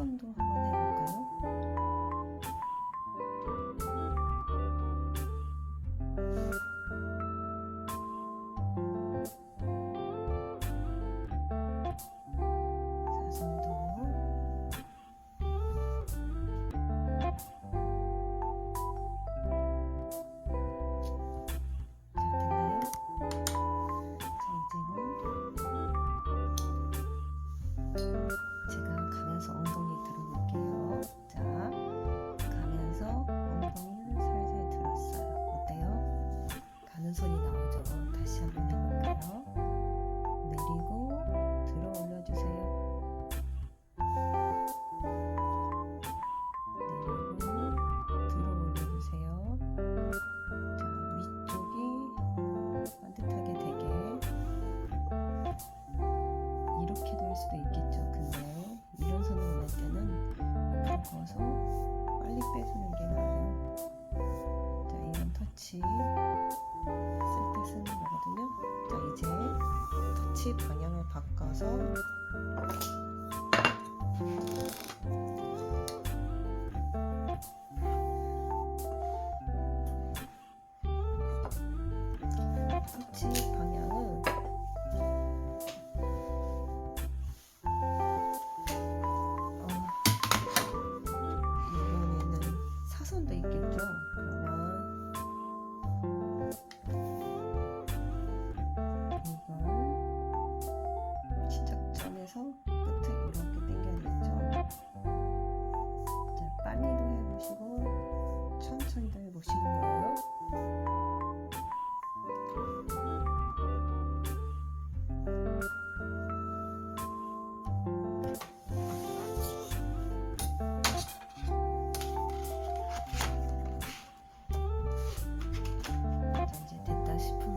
사선도 한번 해볼까요? 손이 나오죠. 다시 한번 해볼까요? 내리고 들어 올려주세요. 내리고 들어 올려주세요. 자, 위쪽이 반듯하게 되게 이렇게도 할 수도 있겠죠. 근데 이런 손으로 낼 때는 옆으로 거서 빨리 빼주는 게 나아요. 자, 이런 터치 쓸 때 쓰는 거거든요. 자, 이제 터치 방향을 바꿔서 터치 방향은 이번에는 사선도 있겠죠. 끝을 이렇게 당겨야 되겠죠. 자, 빨리도 해보시고 천천히도 해보시는 거예요. 자, 이제 됐다 싶으면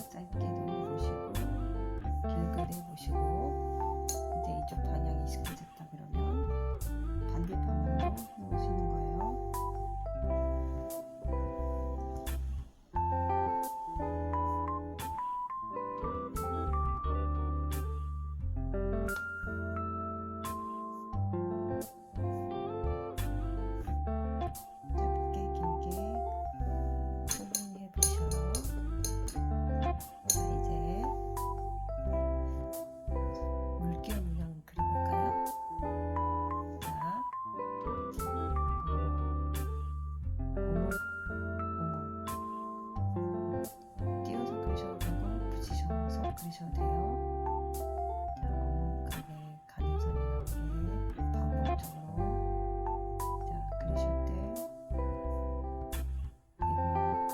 짧게도 해보시고 길게도 해보시고 이제 이쪽 방향이 익숙해졌다 그러면 반대편으로 해보시는 거예요. 그러셔도 돼요. 자, 오목하게 가는 선이 나오게 반복적으로 자, 그러실 때 이거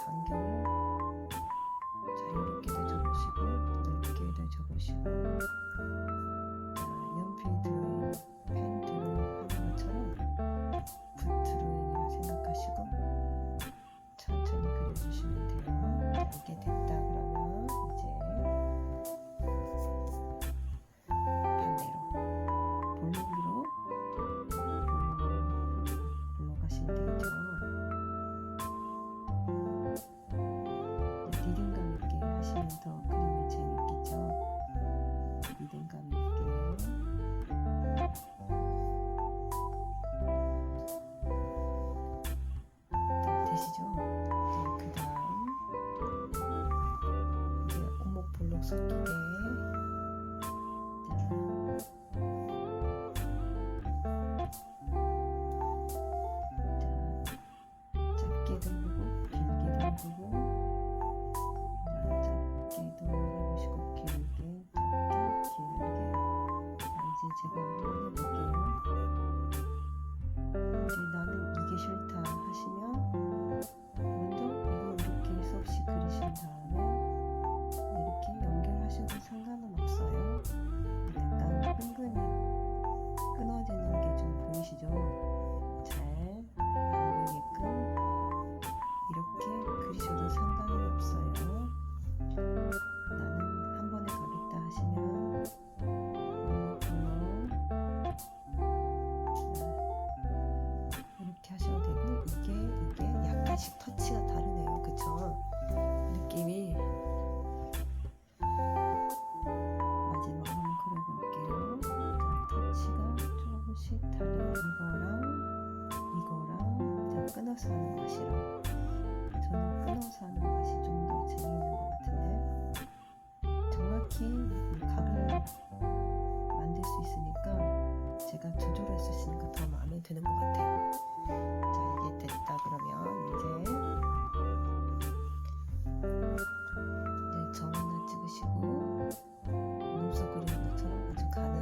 간격을 자유롭게도 접으시고 넓게도 접으시고 자, 연필 드로잉, 펜 드로잉 하는 것처럼 붓 드로잉이라 생각하시고 천천히 그려주시면 돼요. 자, 이게 됐다 그러면 이제 리듬감 있게 하시면 더 그림이 재밌겠죠. 리듬감 있게 되시죠? 이제 그 다음 이제 오목 볼록 섞이게 짧게도 해보고 길게도 해보고 해보시고 길게 짧게 길게 자, 이제 제가 한번 해볼게요. 이제 나는 이게 싫다 하시면 먼저 이거 이렇게 수없이 그리신 다음에 이렇게 연결하시고 썰어서 하는 맛이 좀 더 재미있는 것 같은데, 정확히 각을 만들 수 있으니까 제가 조절할 수 있으니까 더 마음에 드는 것 같아요. 자, 이게 됐다 그러면 이제 점 하나 찍으시고 눈썹 그리는 것처럼 아주 가는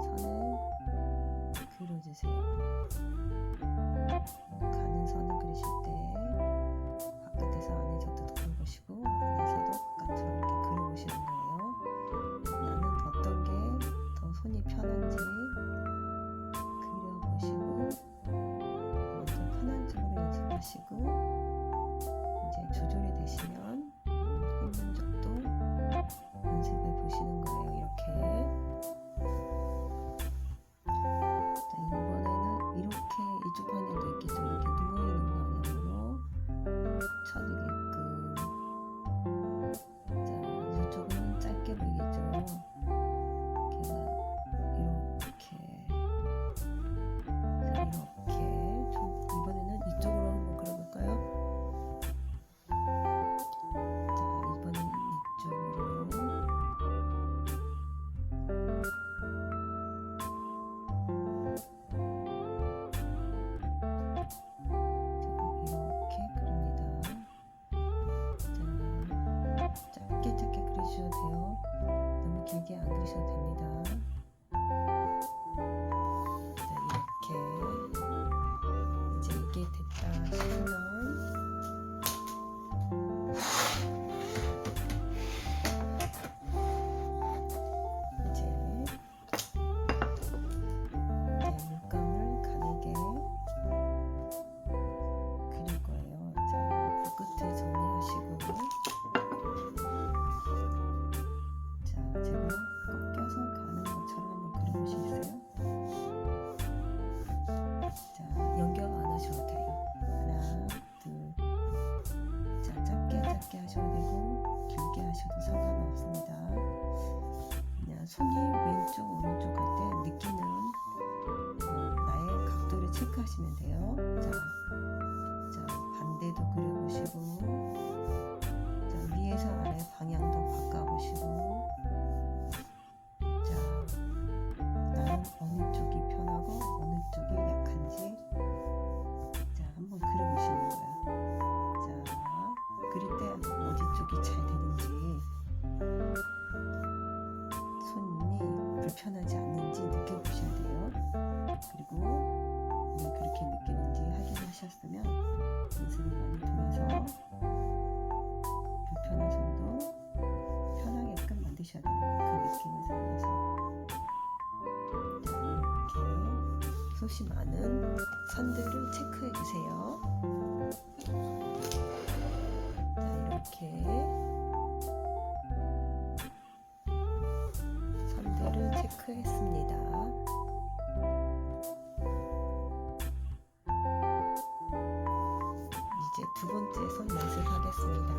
선을 그려주세요. 가는 선을 그리실 때 바깥에서 안에 저도 그려보시고 안에서도 바깥으로 이렇게 그려보시는 거예요. 나는 어떤 게 더 손이 편한지 그려보시고 먼저 편한 쪽으로 연습하시고 이제 조절이 되시면 힘든 쪽도 연습해 보시는 거예요. 이렇게. 자, 이번에는 이렇게 이쪽 방향도 있겠죠. 이렇게 누워있는 방향으로 쳐지게끔. 자, 이쪽은 짧게 보이겠죠. 걔가 이렇게. 자, 이렇게. 이번에는 이쪽으로 한번 그려볼까요? 자, 이번엔 이쪽으로. 짧게 그리셔도 돼요. 너무 길게 안 그리셔도 됩니다. 자, 이렇게 이제 이게 됐다 싶으면 이제 물감을 가늘게 그릴 거예요. 자, 붓끝을 정리하시고 제가 꺾여서 가는 것처럼 한번 그려보시겠어요? 자, 연결 안 하셔도 돼요. 하나, 둘. 자, 짧게 하셔도 되고 길게 하셔도 상관없습니다. 그냥 손이 왼쪽 오른쪽 할 때 느끼는 나의 각도를 체크하시면 돼요. 자, 반대도 그려보시고 자, 위에서 아래 방향도 바꿔보시고 어느 쪽이 편하고 어느 쪽이 약한지 자, 한번 그려보시는 거예요. 자, 그릴 때 어디 쪽이 잘 되는지 손이 불편하지 않는지 느껴보셔야 돼요. 그리고 왜 그렇게 느끼는지 확인하셨으면 연습을 많이 통해서 불편한 손도 편하게끔 만드셔야 되는 거예요. 그 느낌을 살려서. 숱이 많은 선들을 체크해 주세요. 자, 이렇게 선들을 체크했습니다. 이제 두 번째 선 연습하겠습니다.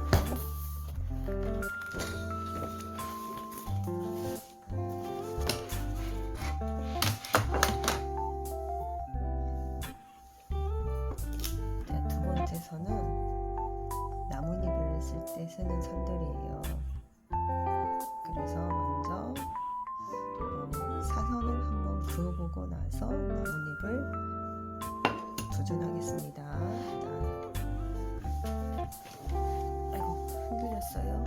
선은 나뭇잎을 쓸 때 쓰는 선들이에요. 그래서 먼저 사선을 한번 그어보고 나서 나뭇잎을 도전하겠습니다. 아이고, 흔들렸어요.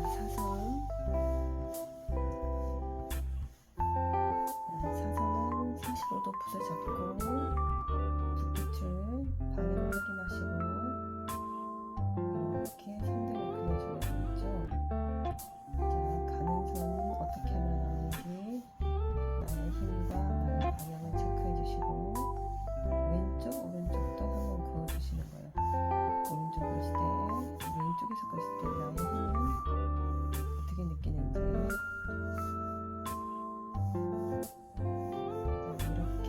사선은 45도 붓을 잡고 붓끝을 방향을 확인하시고 이렇게 선들을 그려줘야 되겠죠. 자, 가는 선은 어떻게 하면 나오는지 나의 힘과 나의 방향을 체크해 주시고 왼쪽 오른쪽도 한번 그어주시는 거예요. 오른쪽 그릴 때 왼쪽에서 그릴 때 나의 힘은 어떻게 느끼는지 자, 이렇게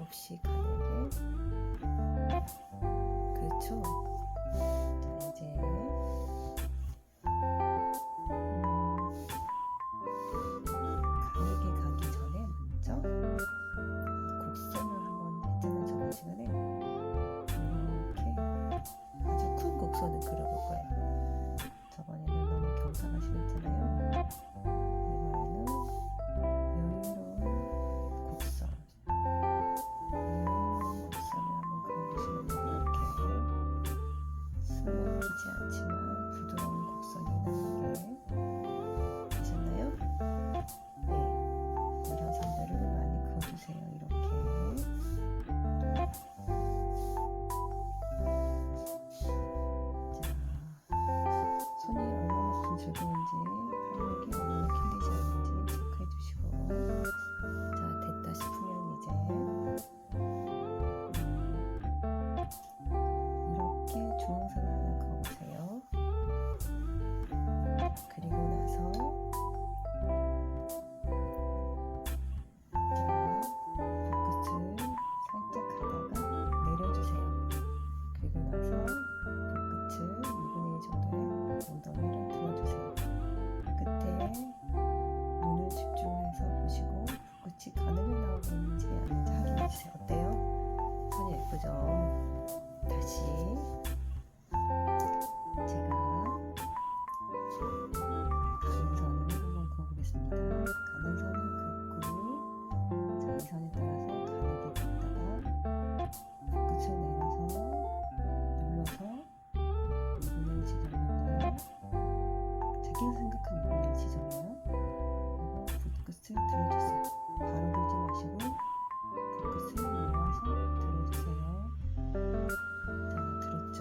없이 가늘게. 그렇죠. 자, 이제 가늘게 가기 전에 먼저 곡선을 한번 했잖아요. 저번 시간에 이렇게 아주 큰 곡선을 그려볼 거예요. 저번에는 너무 경사가 심했잖아요. 이번에는 여유로운 곡선, 여유로운 곡선을 한번 그려보시면 돼요. 이렇게 숨막히지 않지만 부드러운 곡선이 나오게 되셨나요? 네, 이런 선들을 많이 그어주세요. 이렇게. 손이 얼마만큼 즐거운지, 팔목이 얼마나 kil리지 않는지 체크해 주시고, 자, 됐다 싶으면 이제 이렇게 중앙선을 하나 그어보세요. 그리고 나서 자, 붓끝을 살짝 가다가 내려주세요. 그리고 나서 붓끝을 2분의 1 정도의 엉덩이를 들어주세요. 끝에 눈을 집중해서 보시고 붓끝이 가늘게 나오고 있는지 아닌지 확인해주세요. 어때요? 선이 예쁘죠? 다시 제가 가는 선을 한번 그어보겠습니다. 가는 선을 긋고, 자, 이 선에 따라서 가늘게 긋다가 붓끝을 내려서 눌러서 2분의 1 지점인데요. 자기가 생각하는 2분의 1 지점이에요. 그리고 붓끝을 들어주세요. 바로 들지 마시고 붓끝을 모아서 들어주세요. 자, 들었죠?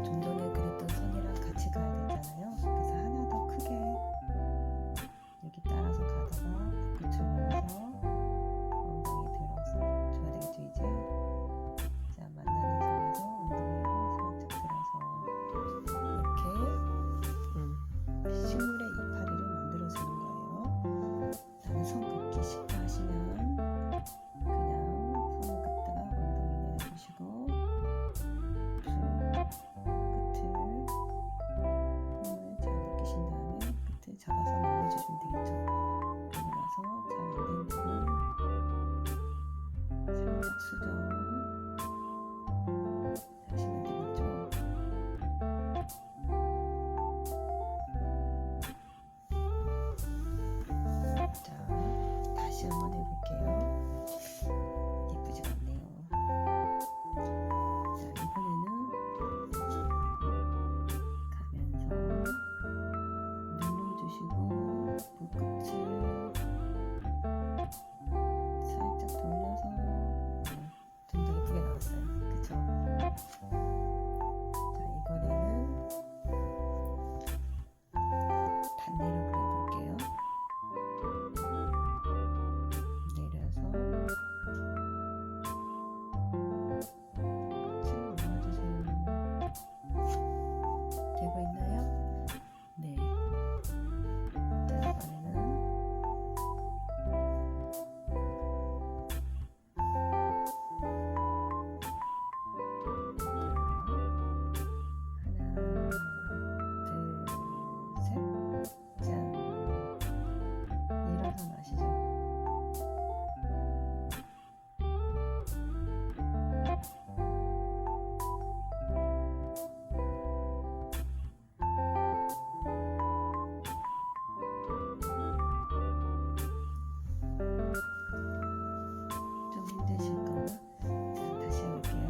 좀 전에 그렸던 선이랑 같이 가야 되잖아요. 그래서 하나 더 크게 여기 따라서 가다가 붓끝을 모아서 엉덩이 들어서 줘야 되겠죠, 이제. 자, 만나는 선에서 엉덩이를 살짝 들어서 이렇게 식물의 이파리를 만들어주는 거예요. 나는 선 긋기 싫다 하시면 그냥 선을 긋다가 엉덩이 내려보시고 끝을 힘을 잘 느끼신 다음에 끝을 잡아서 눌러주시면 되겠죠. 그리고 나서 잘 안된 부분 살짝 수정 하시면 되겠죠. 자, 다시 한번 해볼게요. 예쁘지가 않네요. 자, 이번에는 가면서 눌러주시고 붓끝을 살짝 돌려서 좀 더 예쁘게 나왔어요. 그쵸? 자, 이번에는 반대로 그려볼게요. 내려서 붓끝을 모아주세요. 되고 있나요? 네. 자, 이번에는 하나, 둘, 셋. 짠. 일어선 아시죠? 좀 힘드실까나? 자, 다시 해볼게요.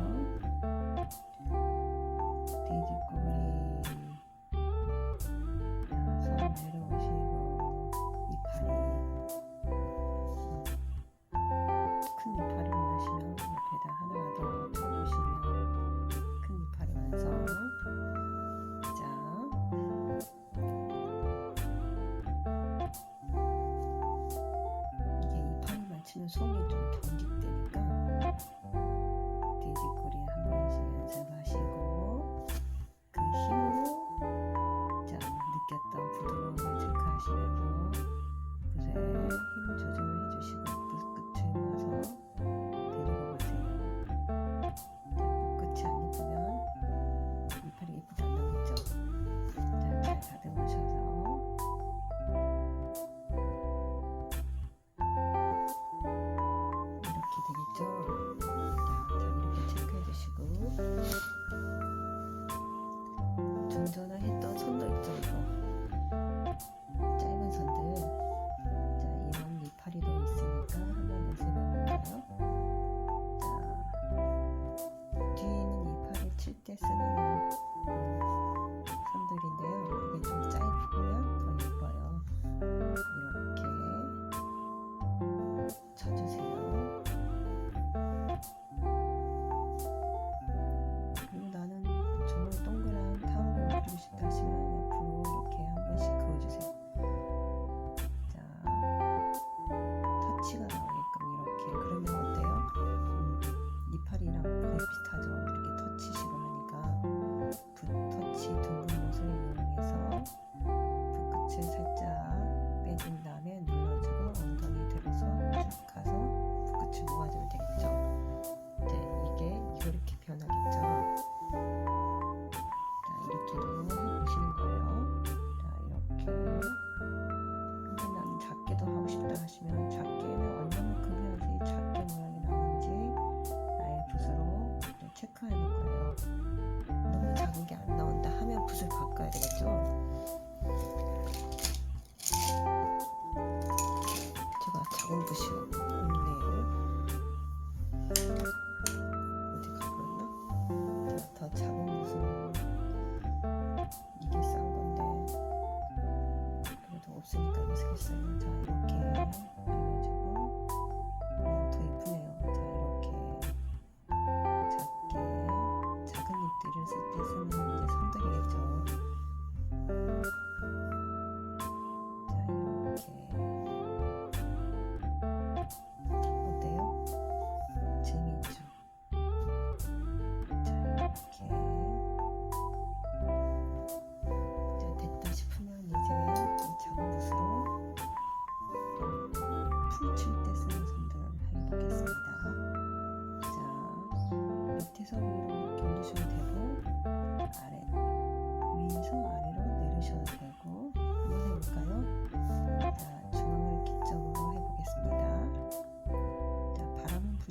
돼지꼬리, 손 내려오시고 이파리, 큰 이파리 원하시면 옆에다 하나 더 쳐주시면 큰 이파리 완성. 자, 이게 이파리만 치면 손이 좀 경직되니까 돼지꼬리 한 번씩 연습하시고 그 힘으로, 자, 느꼈던 부드러움을 체크하시면서 붓에 힘 조절을 해주시고 붓끝을 모아서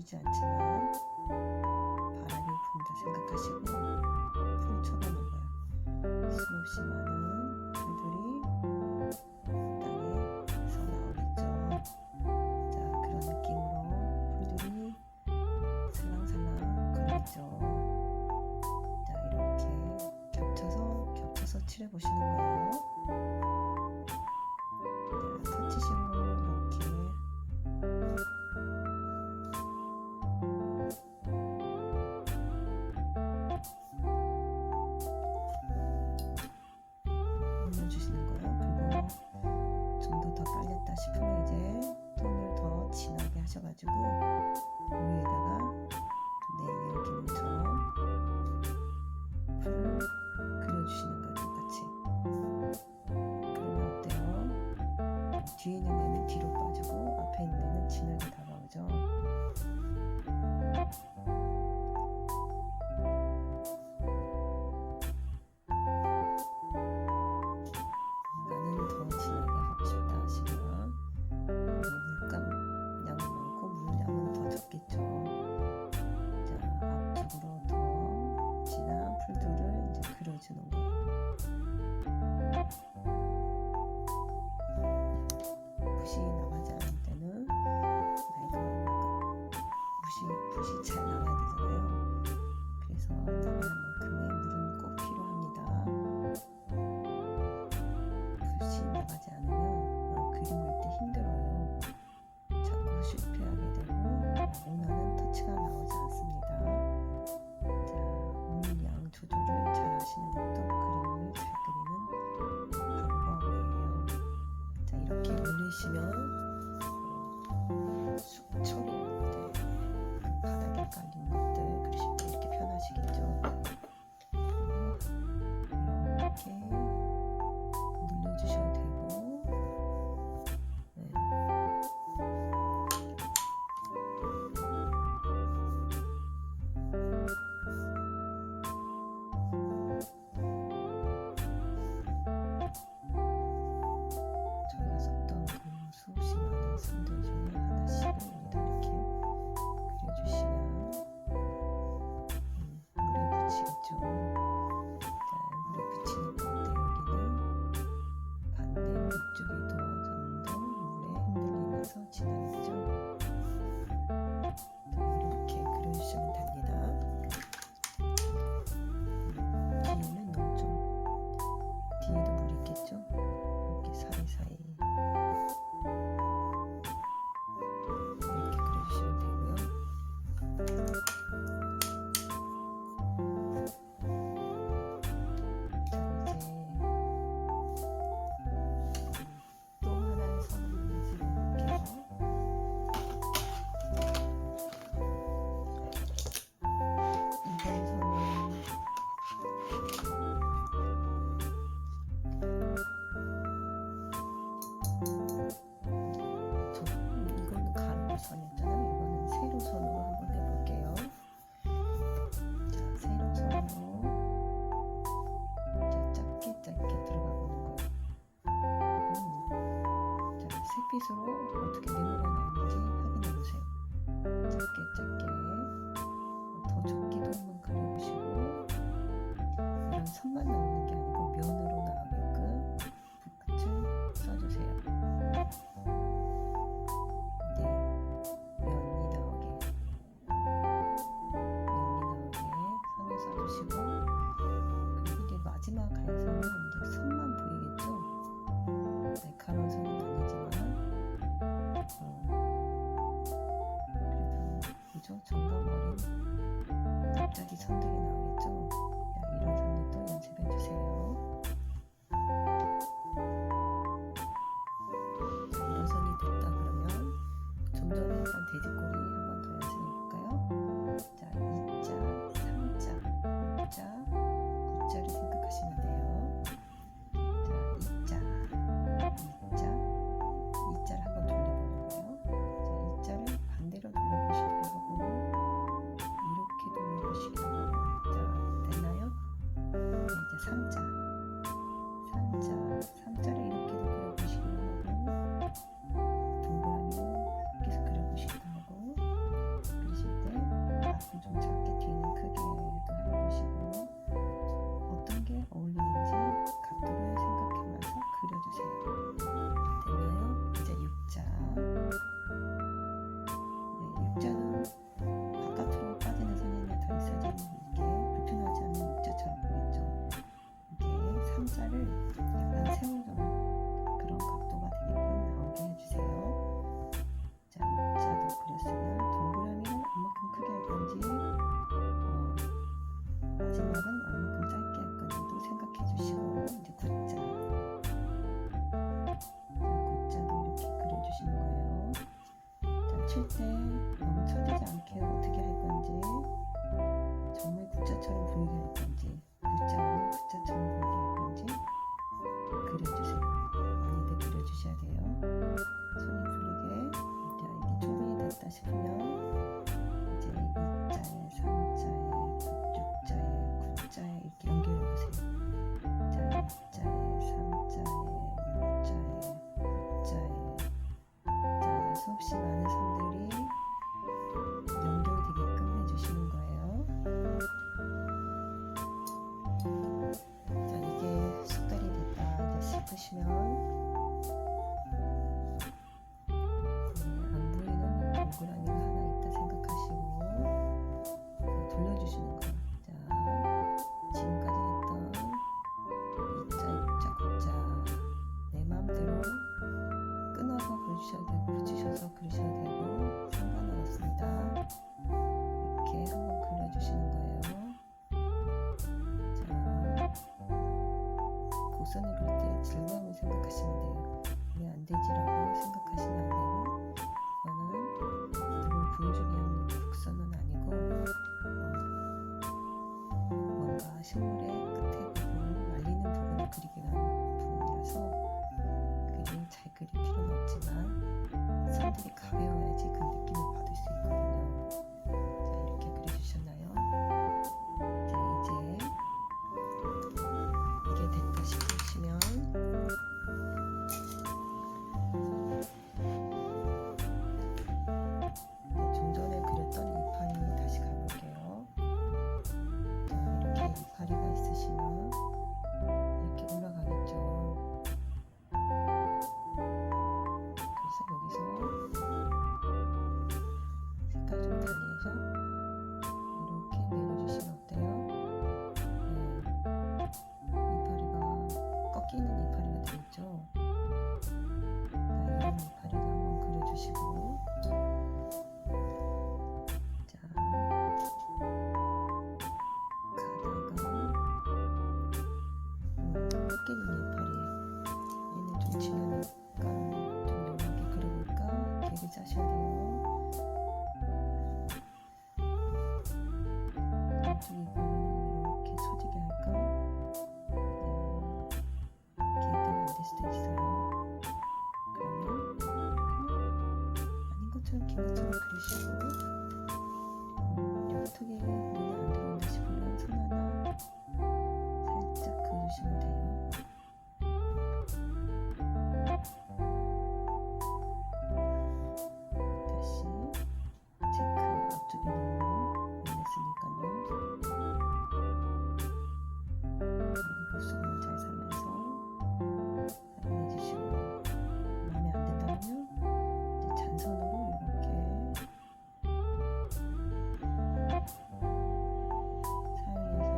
부지 않지만 바람이 분다 생각하시고 풀 쳐가는 거예요. 수없이 많은 풀들이 땅에서 나오겠죠. 자, 그런 느낌으로 풀들이 살랑살랑 거리겠죠. 자, 이렇게 겹쳐서 칠해보시는 거예요. 자, 터치식으로 이렇게 올려주시는 거예요. 그리고 좀 더 깔렸다 싶으면 이제 톤을 더 진하게 하셔가지고 위에다가 기능처럼 풀을 그려주시는 거예요. 똑같이. 그러면 어때요? 뒤에 있는 애는 뒤로 빠지고 앞에 있는 애는 진하게 다가오죠. 나는 더 진하게 하고 싶다 하시면 물감 양은 많고 물 양은 더 적겠죠. 자, 앞쪽으로 더 진한 풀들을 이제 그려주는 거예요. 붓이 나가지 않을 때는 붓이 잘 나가야 되잖아요. 그래서 나가는 만큼의 물은 꼭 필요합니다. 붓이 나가지 않으면 그림 그릴 때 힘들어요. 자꾸 실패하게 되고 원하는 터치가 나오지 않습니다. 자, 물량 조절을 잘 하시는 것도 그림을 잘 그리는 방법이에요. 자, 이렇게 올리시면 쑥 처리할 때 그 바닥에 깔린 것들 그리실 때 이렇게 편하시겠죠. 이렇게 눌러주셔도 되고, 네. 저희가 썼던 그 수없이 많은 선들 중에 하나씩을 여기다 이렇게 그려주시면 물에 붙이겠죠. 자, 물에 붙이는 건데 여기는 반대로 이쪽이 더 좀 더 물에 흔들리면서 지나겠죠. 자, 이렇게 그려주시면 됩니다. 뒤에는 너무 좀 뒤에도 물 있겠죠. 이렇게 사이사이 이렇게 그려주시면 되고요. 자, 이제 또 하나의 선을 연습해 볼게요. 이번 선은 이거는 가로 선이었잖아요. 이거는 세로 선으로 한번 해볼게요. 자, 세로 선으로 이제 짧게 들어가 보는 거예요. 자, 색빛으로 어떻게 네모가 나오는지 확인해 보세요. 짧게 더 좁게도 한번 그려보시고, 이런 선만 나오는 게 아니고 면으로 나오게끔 붓끝을 써주세요. 네, 면이 나오게 선을 써주시고, 그리고 이제 마지막 가에서는 이제 선만 보이겠죠. 날카로운 선은 아니지만 그래도 그죠? 정감 어린 갑자기 선들이 나오겠죠. 자, 이런 선들도 연습해 주세요. 자, 이런 선이 됐다 그러면 좀 전에 했던 돼지꼬리 한 번 더 연습해 볼까요? 자, 2자, 3자, 5자, 9자를 생각하시면 돼요. 자, 2자를 한번 돌려보는 거예요. 자, 2자를 반대로 돌려보시기도 하고 이렇게 돌려보시기도 하고 좀 작게 튀는 크게도 해보시고 어떤 게 어울리는지 각도를 생각하면서 그려주세요. 됐나요? 이제 U자. 네, U자는 바깥으로 빠지는 선이 하나 더 있어야지 이게 불편하지 않은 U자처럼 보이죠. 이게 3자를 약간 세우는 그런 각도가 되게끔 나오게 해주세요. 자, U자도 그렸으면 동그라미를 얼마큼 크게 할 건지 마지막은 얼마큼 짧게 할 건지도 생각해 주시고 이제 V자. 자, V자도 이렇게 그려주시는 거예요. 자, 칠 때 너무 처지지 않게 어떻게 할 건지 정말 V자처럼 보이게 할 건지 V자는 V자처럼 보이게 할 건지 그려주세요. 많이들 그려주셔야 돼요. 손이 풀리게. 자, 이게 충분히 됐다 싶으면 이제 2자에 3자에 6자에 9자에 이렇게 연결해 보세요. 자, 2자에 3자에 6자에 9자에 자, 수없이 많은 선들이 연결되게끔 해주시는 거예요. 자, 이게 숙달이 됐다 이제 싶으시면 안 보이는 동그라미가 하나 있다 생각하시고 돌려주시는 거예요. 자, 지금까지 했던 2자, 6자, 9자 내 마음대로 끊어서 그려주셔도 되고 붙이셔서 그리셔도 되고 상관은 없습니다. 이렇게 한번 그려주시는 거예요. 자, 곡선을 그릴 때 즐거움을 생각하시면 돼요. 왜 안 되지라고 생각하시면 안 되고 이거는 누굴 보여주기 위한 곡선은 아니고 뭔가 식물의 끝에 부분, 말리는 부분을 그리기 위한 부분이라서 그리 잘 그릴 필요는 없지만 선들이 가벼워야지 그 느낌을 받을 수 있거든요. 자, 이렇게 그려주셨나요? 자, 이제 이게 됐다 싶으시면 좀 전에 그렸던 이파리 다시 가볼게요. 자, 이렇게 이파리가 있으시면 이렇게 올라가겠죠. 그래서 여기서 색깔 좀 달리해서 이렇게 내려주시면 어때요? 이파리가 꺾이는 이파리가 되겠죠. 자, 이런 이파리도 한번 그려주시고 자, 가다가 꺾이는 이파리 얘는 좀 지나니까 좀 연하게 그려볼까 계획을 짜셔야 돼요. 이쪽 이파리는 이렇게 처지게 할까? 계획대로 안 될 수도 있어요. 그러면 아닌 것처럼 긴 것처럼 그리시고 톡이 눈에 안 들어온다 싶으면 손 하나 살짝 그어주시면 돼요. 다시 체크 앞쪽에 너무 원했으니까요. 여기 볼수만 잘 살면서 활용해주시고 마음에 안 든다면 이제 잔선으로 이렇게 사용해서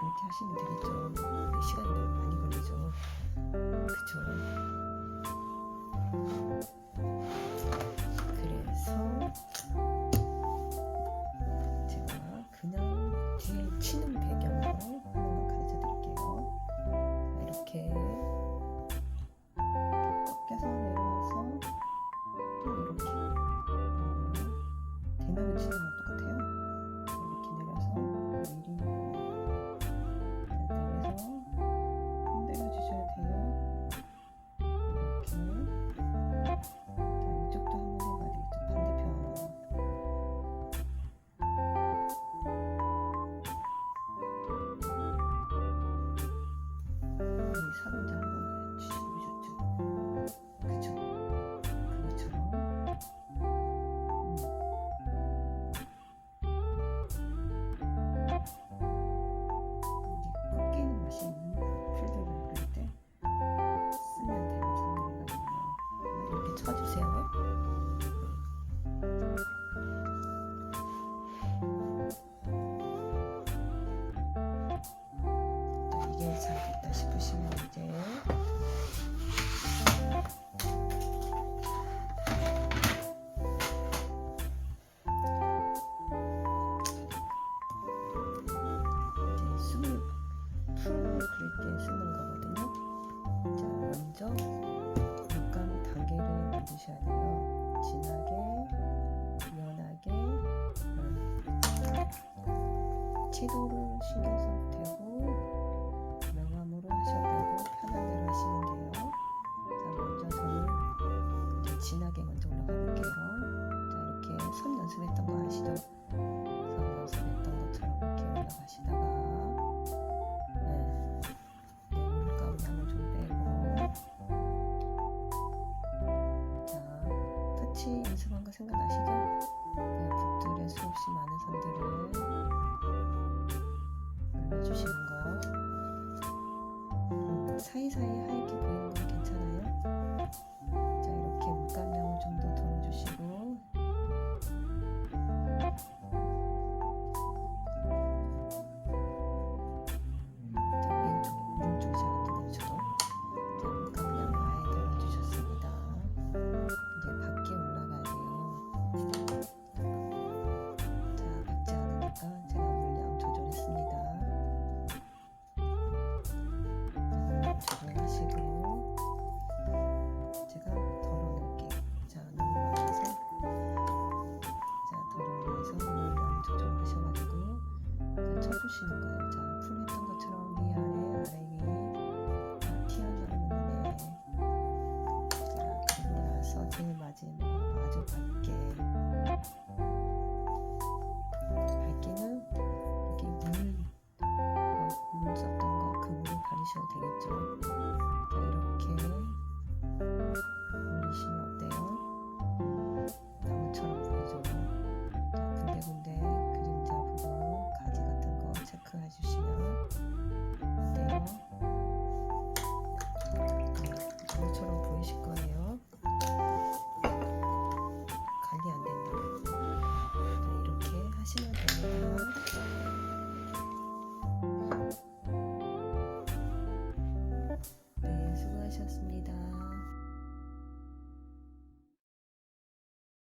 이렇게 하시면 되겠죠. 시간이 너무 많이 걸리죠. 그쵸? 그래서 제가 그냥 뒤에 치는 배경으로 하는 걸 가르쳐 드릴게요. 이렇게 꺾여서 내려와서 또 이렇게 대나무 치는 거 똑같아요. 이렇게 내려서 미리 내려서 잘 됐다 싶으시면 이제 숨을 풀 그릴 때 쓰는 거거든요. 자, 먼저 물감 단계를 만드셔야 돼요. 진하게, 연하게, 채도를 신경 써도 되고 명암으로 하셔도 되고 편한 대로 하시면 돼요. 자, 먼저 저는 이제 진하게 먼저 올라가 볼게요. 자, 이렇게 손 연습했던 거 아시죠? 손 연습했던 것처럼 이렇게 올라가시다가 물감 양을 좀 빼고, 자, 터치 연습한 거 생각나시죠? 그냥 붓들에 수없이 많은 선들을 올려주시는 거. 사이사이 하얗게 보이는 건 괜찮아요. 자, 이렇게 물감량을 좀 더 덜어주시고, 자, 오른쪽이 잘 안 되네요, 저도. 자, 물감량을 아예 덜어주셨습니다. 이제 밖에 올라가야 돼요. 자, 박지 않으니까 제가 물량 조절했습니다. 조절하시고, 제가 덜어놓을게요. 자, 너무 많아서, 자, 덜어내서 물량 조절하셔가지고 쳐주시는 거예요. 자, 풀 했던 것처럼 위아래, 아래 위 다 튀어나오는 애. 자, 그리고 나서 제일 마지막 아주 밝게는 여기 물 썼던 거 그 물을 가리셔도 되겠죠. 자, 이렇게 올리시면 어때요? 나무처럼 보이죠? 자, 군데군데 그림자 부분, 가지 같은 거 체크해 주시면 어때요? 나무처럼 보이실 거예요. 관리 안 된다. 자, 이렇게 하시면 됩니다. 네, 수고하셨습니다.